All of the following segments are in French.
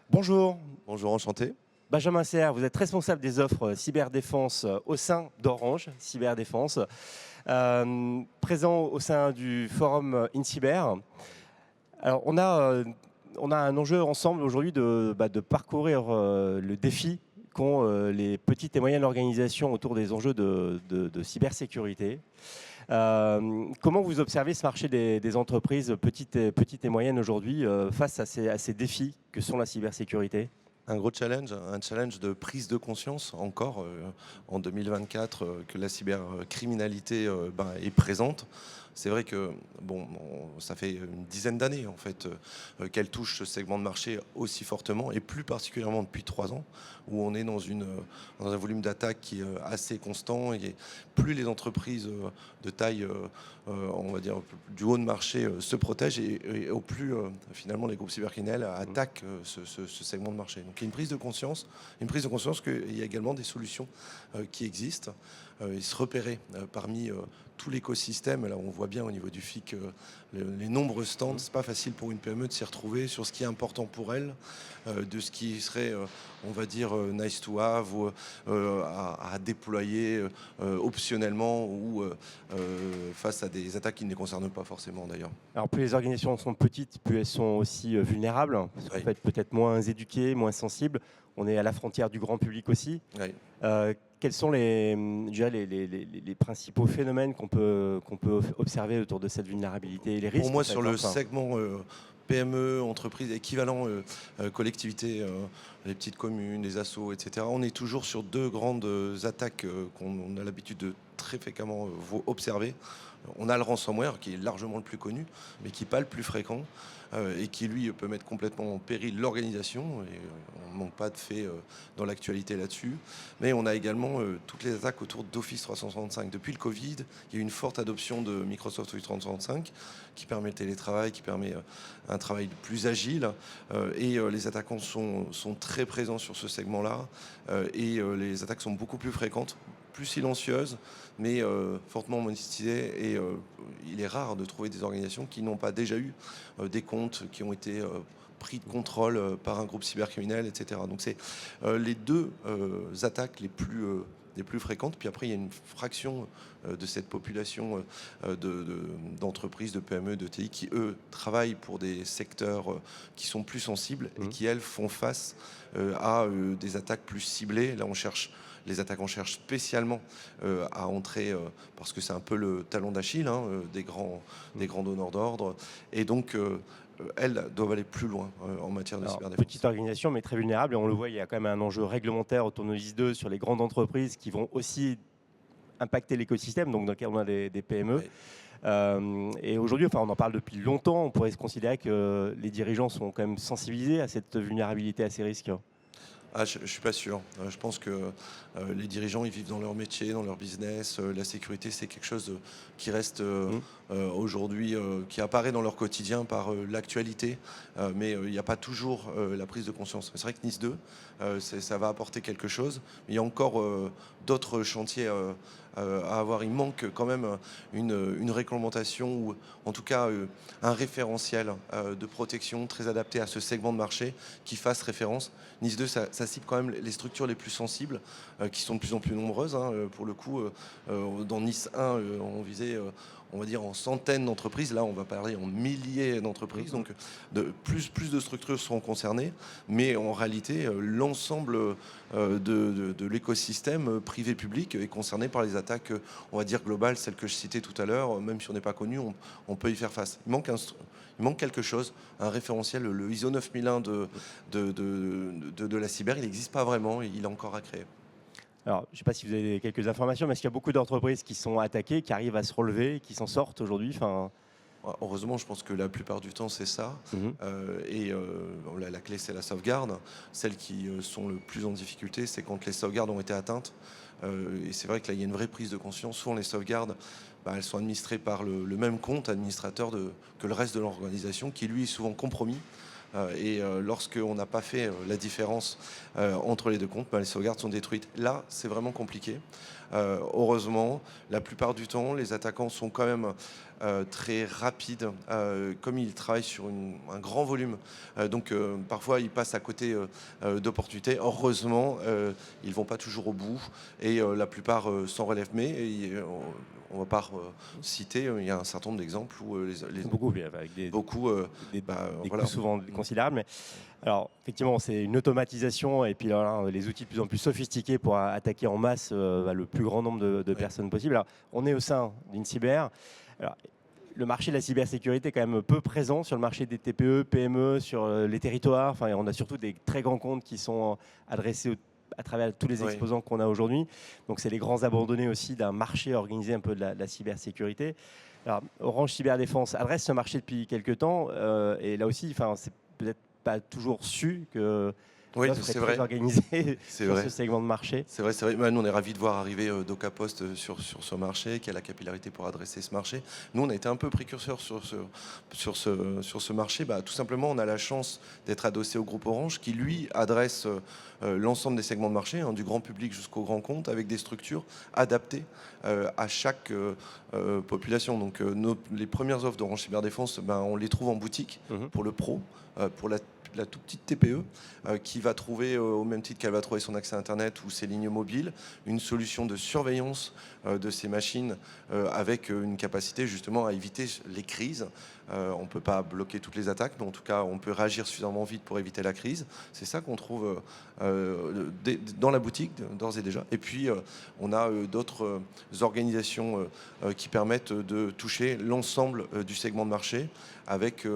Bonjour, Bonjour, enchanté. Benjamin Serre, vous êtes responsable des offres cyberdéfense au sein d'Orange Cyberdéfense, présent au sein du forum InCyber. Alors on a un enjeu ensemble aujourd'hui de parcourir le défi qu'ont les petites et moyennes organisations autour des enjeux de cybersécurité. Comment vous observez ce marché des entreprises petites et moyennes aujourd'hui face à ces défis que sont la cybersécurité? Un gros challenge, un challenge de prise de conscience encore en 2024 que la cybercriminalité est présente. C'est vrai que ça fait une dizaine d'années en fait qu'elle touche ce segment de marché aussi fortement et plus particulièrement depuis 3 ans où on est dans un volume d'attaques qui est assez constant et plus les entreprises de taille on va dire du haut de marché se protègent et au plus finalement les groupes cybercriminels attaquent ce segment de marché. Donc il y a une prise de conscience qu'il y a également des solutions qui existent. Et se repérer parmi tout l'écosystème. Là, on voit bien au niveau du FIC les nombreux stands. C'est pas facile pour une PME de s'y retrouver sur ce qui est important pour elle, de ce qui serait, on va dire, nice to have ou à déployer optionnellement ou face à des attaques qui ne les concernent pas forcément d'ailleurs. Alors plus les organisations sont petites, plus elles sont aussi vulnérables, parce qu'en Oui. fait peut-être moins éduquées, moins sensibles. On est à la frontière du grand public aussi. Oui. Quels sont les principaux phénomènes qu'on peut observer autour de cette vulnérabilité et les risques? Pour moi, en fait, sur le enfin, segment PME, entreprise, équivalent collectivité, les petites communes, les assos, etc., on est toujours sur deux grandes attaques qu'on a l'habitude de très fréquemment observer. On a le ransomware qui est largement le plus connu, mais qui n'est pas le plus fréquent et qui, lui, peut mettre complètement en péril l'organisation. Et on ne manque pas de faits dans l'actualité là-dessus. Mais on a également toutes les attaques autour d'Office 365. Depuis le Covid, il y a eu une forte adoption de Microsoft Office 365 qui permet le télétravail, qui permet un travail plus agile. Et les attaquants sont très présents sur ce segment-là. Et les attaques sont beaucoup plus fréquentes, plus silencieuses, mais fortement monétisées. Et il est rare de trouver des organisations qui n'ont pas déjà eu des comptes qui ont été pris de contrôle par un groupe cybercriminel, etc. Donc c'est les deux attaques les plus fréquentes. Puis après, il y a une fraction de cette population d'entreprises, de PME, de TI qui, eux, travaillent pour des secteurs qui sont plus sensibles et qui, elles, font face à des attaques plus ciblées. Là, les attaquants cherchent spécialement à entrer, parce que c'est un peu le talon d'Achille des grands donneurs d'ordre. Et donc, elles doivent aller plus loin en matière de alors, cyberdéfense. petite organisation, mais très vulnérable. Et on le voit, il y a quand même un enjeu réglementaire autour de NIS2 sur les grandes entreprises qui vont aussi impacter l'écosystème, donc dans lequel on a des PME. Oui. Et aujourd'hui, enfin, on en parle depuis longtemps. On pourrait se considérer que les dirigeants sont quand même sensibilisés à cette vulnérabilité, à ces risques. Ah, je ne suis pas sûr. Je pense que les dirigeants, ils vivent dans leur métier, dans leur business. La sécurité, c'est quelque chose qui reste aujourd'hui, qui apparaît dans leur quotidien par l'actualité. Mais il n'y a pas toujours la prise de conscience. C'est vrai que Nice 2, ça va apporter quelque chose. Mais il y a encore d'autres chantiers à avoir. Il manque quand même une réglementation ou en tout cas un référentiel de protection très adapté à ce segment de marché qui fasse référence. Nice 2, ça cible quand même les structures les plus sensibles qui sont de plus en plus nombreuses. Pour le coup, dans Nice 1, on visait on va dire en centaines d'entreprises. Là, on va parler en milliers d'entreprises. Donc, plus de structures seront concernées. Mais en réalité, l'ensemble de l'écosystème privé-public est concerné par les attaques, on va dire globales, celles que je citais tout à l'heure. Même si on n'est pas connu, on peut y faire face. Il manque quelque chose, un référentiel, le ISO 9001 de la cyber, il n'existe pas vraiment, il est encore à créer. Alors, je ne sais pas si vous avez quelques informations, mais est-ce qu'il y a beaucoup d'entreprises qui sont attaquées, qui arrivent à se relever, qui s'en sortent aujourd'hui? Enfin, heureusement, je pense que la plupart du temps, c'est ça. La clé, c'est la sauvegarde. Celles qui sont le plus en difficulté, c'est quand les sauvegardes ont été atteintes. Et c'est vrai que là, il y a une vraie prise de conscience. Souvent, les sauvegardes, elles sont administrées par le même compte administrateur que le reste de l'organisation, qui lui est souvent compromis. Lorsqu'on n'a pas fait la différence entre les deux comptes, les sauvegardes sont détruites. Là, c'est vraiment compliqué. Heureusement, la plupart du temps, les attaquants sont quand même très rapides, comme ils travaillent sur un grand volume. Donc parfois, ils passent à côté d'opportunités. Heureusement, ils ne vont pas toujours au bout et la plupart s'en relèvent. Mais on ne va pas citer, il y a un certain nombre d'exemples où Beaucoup, avec des coûts voilà. souvent considérables. Mais alors, effectivement, c'est une automatisation et puis alors, les outils de plus en plus sophistiqués pour attaquer en masse le plus grand nombre de personnes possible. Alors, on est au sein d'InCyber. Alors, le marché de la cybersécurité est quand même peu présent sur le marché des TPE, PME, sur les territoires. Enfin, on a surtout des très grands comptes qui sont adressés à travers tous les exposants qu'on a aujourd'hui. Donc, c'est les grands abandonnés aussi d'un marché organisé un peu de la cybersécurité. Alors, Orange Cyberdéfense adresse ce marché depuis quelques temps. Et là aussi, c'est peut-être pas toujours su que l'offre est très organisée sur ce segment de marché. C'est vrai. Nous, on est ravis de voir arriver DocaPost sur ce marché, qui a la capillarité pour adresser ce marché. Nous, on a été un peu précurseurs sur ce marché. Tout simplement, on a la chance d'être adossé au groupe Orange, qui, lui, adresse l'ensemble des segments de marché, du grand public jusqu'au grand compte, avec des structures adaptées à chaque population. Donc, les premières offres d'Orange Cyberdéfense, on les trouve en boutique pour le pro, pour la toute petite TPE qui va trouver, au même titre qu'elle va trouver son accès Internet ou ses lignes mobiles, une solution de surveillance de ces machines avec une capacité justement à éviter les crises. On ne peut pas bloquer toutes les attaques, mais en tout cas, on peut réagir suffisamment vite pour éviter la crise. C'est ça qu'on trouve dans la boutique, d'ores et déjà. Et puis, on a d'autres organisations qui permettent de toucher l'ensemble du segment de marché avec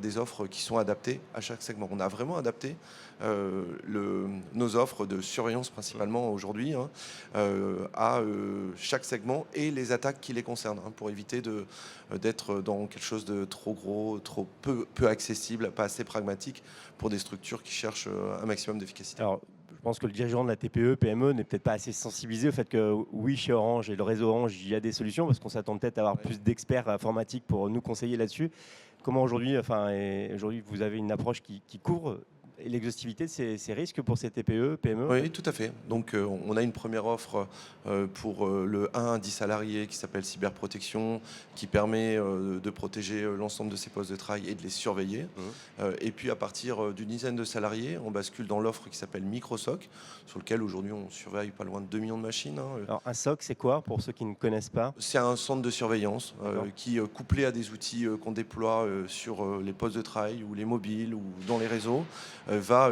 des offres qui sont adaptées à chaque segment. On a vraiment adapté nos offres de surveillance principalement aujourd'hui à chaque segment et les attaques qui les concernent pour éviter d'être dans quelque chose de trop gros, trop peu accessible, pas assez pragmatique pour des structures qui cherchent un maximum d'efficacité. Alors, je pense que le dirigeant de la TPE, PME n'est peut-être pas assez sensibilisé au fait que oui, chez Orange et le réseau Orange, il y a des solutions parce qu'on s'attend peut-être à avoir plus d'experts informatiques pour nous conseiller là-dessus. Comment aujourd'hui, vous avez une approche qui couvre l'exhaustivité de ces risques pour ces TPE, PME? Oui, tout à fait. Donc, on a une première offre pour le 1 à 10 salariés qui s'appelle Cyberprotection, qui permet de protéger l'ensemble de ces postes de travail et de les surveiller. Et puis, à partir d'une dizaine de salariés, on bascule dans l'offre qui s'appelle MicroSOC, sur lequel aujourd'hui on surveille pas loin de 2 millions de machines. Alors, un SOC, c'est quoi pour ceux qui ne connaissent pas? C'est un centre de surveillance qui, couplé à des outils qu'on déploie sur les postes de travail ou les mobiles ou dans les réseaux, va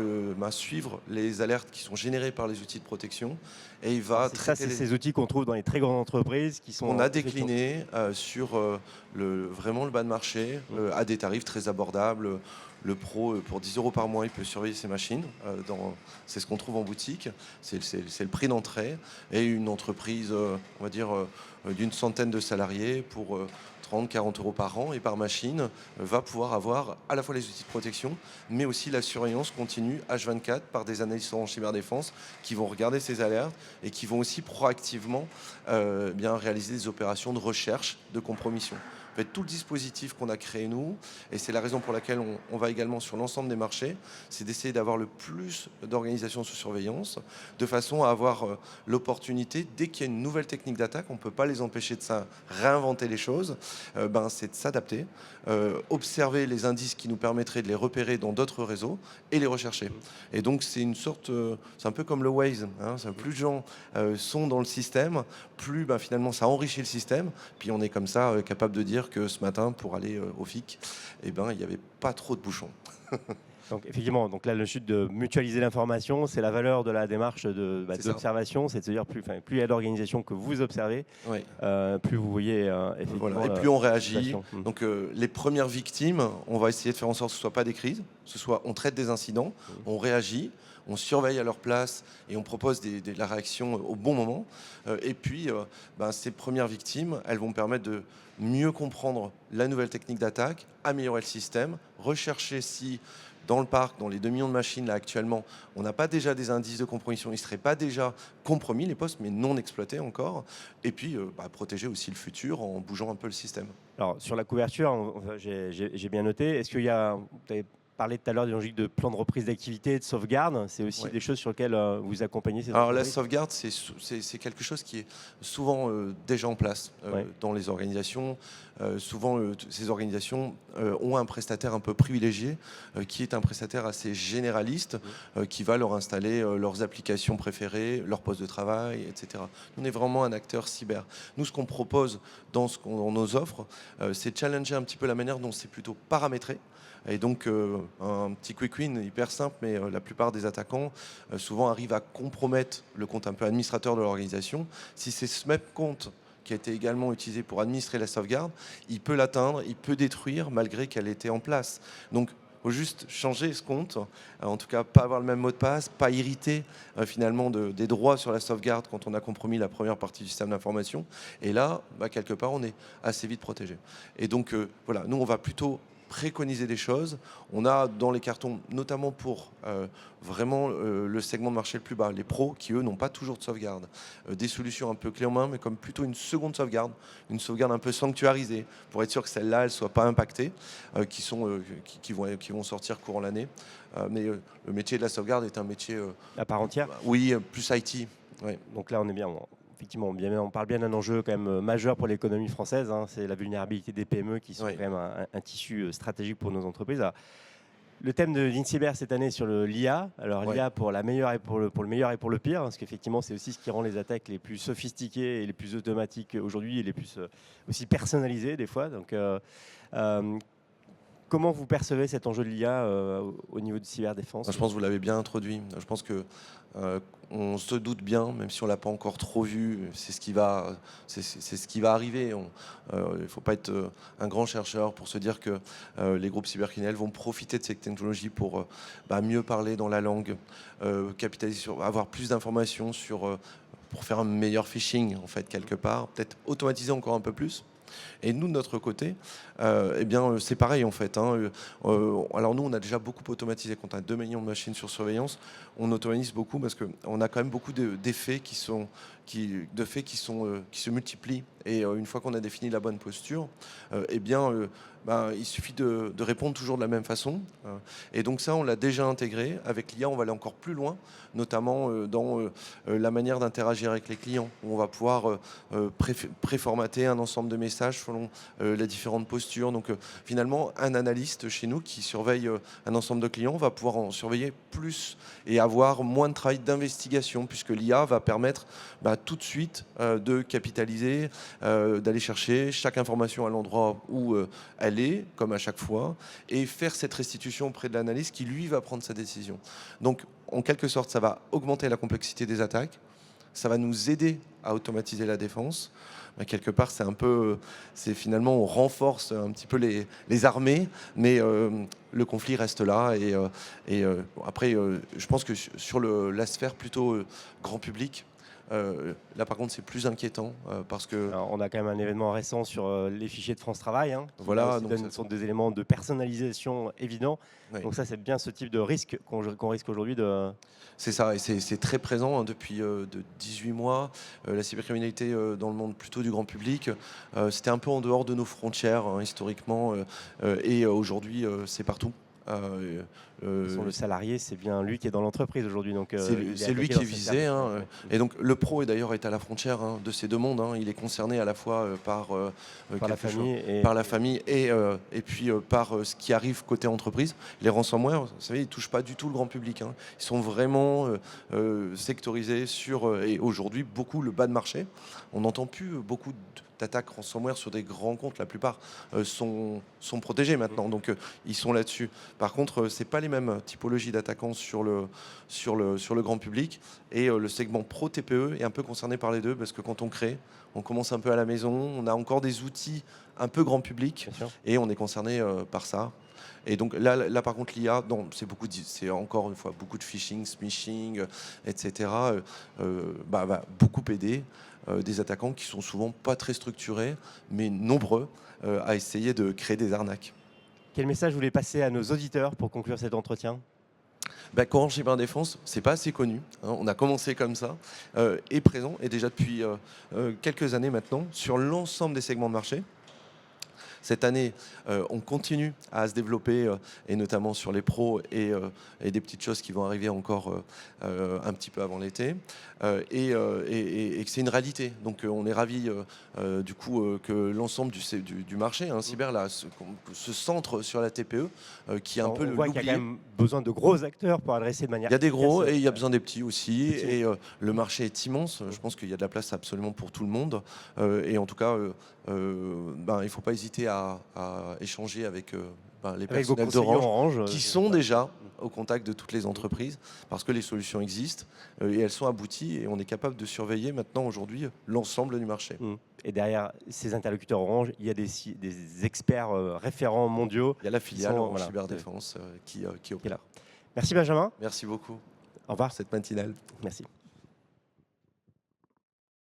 suivre les alertes qui sont générées par les outils de protection et il va traiter ces outils qu'on trouve dans les très grandes entreprises qui sont... On a décliné sur vraiment le bas de marché à des tarifs très abordables. Le pro, pour 10 € par mois, il peut surveiller ses machines. C'est ce qu'on trouve en boutique. C'est le prix d'entrée. Et une entreprise, on va dire, d'une centaine de salariés pour 30-40 € par an et par machine va pouvoir avoir à la fois les outils de protection, mais aussi la surveillance continue H24 par des analystes en cyberdéfense qui vont regarder ces alertes et qui vont aussi proactivement réaliser des opérations de recherche de compromission. En fait, tout le dispositif qu'on a créé nous, et c'est la raison pour laquelle on va également sur l'ensemble des marchés, c'est d'essayer d'avoir le plus d'organisations sous surveillance, de façon à avoir l'opportunité, dès qu'il y a une nouvelle technique d'attaque, on ne peut pas les empêcher de ça, réinventer les choses, c'est de s'adapter, observer les indices qui nous permettraient de les repérer dans d'autres réseaux et les rechercher. Et donc c'est une sorte, c'est un peu comme le Waze, plus de gens sont dans le système, plus finalement ça enrichit le système, puis on est comme ça capable de dire que ce matin, pour aller au FIC, il n'y avait pas trop de bouchons. Donc effectivement, là le chute de mutualiser l'information, c'est la valeur de la démarche d'observation, c'est de se dire plus il y a d'organisations que vous observez, plus vous voyez effectivement. Et plus on réagit. Donc les premières victimes, on va essayer de faire en sorte que ce ne soit pas des crises, on traite des incidents, on réagit. On surveille à leur place et on propose la réaction au bon moment. Et puis, ces premières victimes, elles vont permettre de mieux comprendre la nouvelle technique d'attaque, améliorer le système, rechercher si, dans le parc, dans les 2 millions de machines là actuellement, on n'a pas déjà des indices de compromission, ils ne seraient pas déjà compromis, les postes, mais non exploités encore. Et puis, protéger aussi le futur en bougeant un peu le système. Alors, sur la couverture, j'ai bien noté, est-ce qu'il y a... parlait tout à l'heure d'une logique de plan de reprise d'activité, de sauvegarde. C'est aussi Ouais. des choses sur lesquelles vous accompagnez ces Alors la entreprises. sauvegarde, c'est quelque chose qui est souvent déjà en place Ouais. dans les organisations. Souvent, ces organisations ont un prestataire un peu privilégié, qui est un prestataire assez généraliste, qui va leur installer leurs applications préférées, leur poste de travail, etc. On est vraiment un acteur cyber. Nous, ce qu'on propose dans nos offres, c'est challenger un petit peu la manière dont c'est plutôt paramétré. Et donc, un petit quick win hyper simple, mais la plupart des attaquants souvent arrivent à compromettre le compte un peu administrateur de l'organisation. Si c'est ce même compte qui a été également utilisé pour administrer la sauvegarde, il peut l'atteindre, il peut détruire malgré qu'elle était en place. Donc, il faut juste changer ce compte, en tout cas pas avoir le même mot de passe, pas irriter finalement des droits sur la sauvegarde quand on a compromis la première partie du système d'information. Et là, quelque part, on est assez vite protégé. Et donc, voilà, nous, on va plutôt préconiser des choses. On a dans les cartons, notamment pour vraiment le segment de marché le plus bas, les pros qui, eux, n'ont pas toujours de sauvegarde, des solutions un peu clés en main, mais comme plutôt une seconde sauvegarde, une sauvegarde un peu sanctuarisée, pour être sûr que celle-là, elle ne soit pas impactée, qui vont sortir courant l'année. Mais le métier de la sauvegarde est un métier, À part entière. oui, plus IT. Ouais. Donc là, on est bien. Effectivement, on parle bien d'un enjeu quand même majeur pour l'économie française. C'est la vulnérabilité des PME qui sont Oui. quand même un tissu stratégique pour nos entreprises. Alors, le thème de l'INCIBER cette année sur l'IA. Alors Ouais. l'IA pour la meilleure et pour le meilleur et pour le pire, parce qu'effectivement, c'est aussi ce qui rend les attaques les plus sophistiquées et les plus automatiques aujourd'hui et les plus aussi personnalisées des fois. Donc, comment vous percevez cet enjeu de l'IA au niveau de cyberdéfense? Je pense que vous l'avez bien introduit. Je pense que on se doute bien, même si on l'a pas encore trop vu, c'est ce qui va arriver. Il ne faut pas être un grand chercheur pour se dire que les groupes cybercriminels vont profiter de ces technologies pour mieux parler dans la langue, capitaliser sur, avoir plus d'informations pour faire un meilleur phishing en fait quelque part, peut-être automatiser encore un peu plus. Et nous, de notre côté, c'est pareil en fait. Alors nous, on a déjà beaucoup automatisé. Quand on a 2 millions de machines sur surveillance, on automatise beaucoup parce qu'on a quand même beaucoup d'effets qui se multiplient. Et une fois qu'on a défini la bonne posture, il suffit de répondre toujours de la même façon. Et donc ça, on l'a déjà intégré. Avec l'IA, on va aller encore plus loin, notamment dans la manière d'interagir avec les clients, où on va pouvoir préformater un ensemble de messages selon les différentes postures. Donc finalement, un analyste chez nous qui surveille un ensemble de clients va pouvoir en surveiller plus et avoir moins de travail d'investigation, puisque l'IA va permettre tout de suite de capitaliser, d'aller chercher chaque information à l'endroit où elle est, comme à chaque fois, et faire cette restitution auprès de l'analyste qui, lui, va prendre sa décision. Donc, en quelque sorte, ça va augmenter la complexité des attaques, ça va nous aider à automatiser la défense. Quelque part, c'est finalement, on renforce un petit peu les armées, mais le conflit reste là. Après, je pense que sur la sphère plutôt grand public, là, par contre, c'est plus inquiétant parce que... Alors, on a quand même un événement récent sur les fichiers de France Travail, qui Voilà, sont des éléments de personnalisation évidents. Oui. Donc ça, c'est bien ce type de risque qu'on risque aujourd'hui de... C'est ça, et c'est très présent depuis de 18 mois. La cybercriminalité dans le monde plutôt du grand public, c'était un peu en dehors de nos frontières historiquement, et aujourd'hui, c'est partout. Le salarié, c'est bien lui qui est dans l'entreprise aujourd'hui. C'est lui qui est visé. Et donc le pro d'ailleurs est à la frontière de ces deux mondes. Il est concerné à la fois par la famille par la famille et puis par ce qui arrive côté entreprise. Les ransomware, vous savez, ils ne touchent pas du tout le grand public. Ils sont vraiment sectorisés sur, et aujourd'hui, beaucoup le bas de marché. On n'entend plus beaucoup d'attaques ransomware sur des grands comptes. La plupart sont protégés maintenant, donc ils sont là-dessus. Par contre, c'est pas les mêmes typologies d'attaquants sur le grand public, et le segment pro TPE est un peu concerné par les deux, parce que quand on crée, on commence un peu à la maison, on a encore des outils un peu grand public, et on est concerné par ça. Et donc là par contre, l'IA, c'est encore une fois beaucoup de phishing, smishing, etc. Va beaucoup aider des attaquants qui sont souvent pas très structurés, mais nombreux à essayer de créer des arnaques. Quel message vous voulez passer à nos auditeurs pour conclure cet entretien ? Corange Cyberdéfense, c'est pas assez connu. On a commencé comme ça, est présent, et déjà depuis quelques années maintenant, sur l'ensemble des segments de marché. Cette année, on continue à se développer, et notamment sur les pros et des petites choses qui vont arriver encore un petit peu avant l'été. Et que c'est une réalité. Donc on est ravis du coup que l'ensemble du marché cyber là, se centre sur la TPE, qui est un peu On voit qu'il y a l'oublié. quand même besoin de gros acteurs pour adresser de manière Il y a des gros efficace, et il y a besoin des petits aussi. petits. Et le marché est immense. Je pense qu'il y a de la place absolument pour tout le monde. Et en tout cas, il ne faut pas hésiter à échanger avec les Avec vos personnels conseillers d'Orange Orange, qui sont déjà au contact de toutes les entreprises, parce que les solutions existent et elles sont abouties, et on est capable de surveiller maintenant aujourd'hui l'ensemble du marché. Et derrière ces interlocuteurs Orange, il y a des experts référents mondiaux. Il y a la filiale sont, en voilà, cyberdéfense qui opère. Merci Benjamin. Merci beaucoup Au revoir. pour cette matinale. Merci.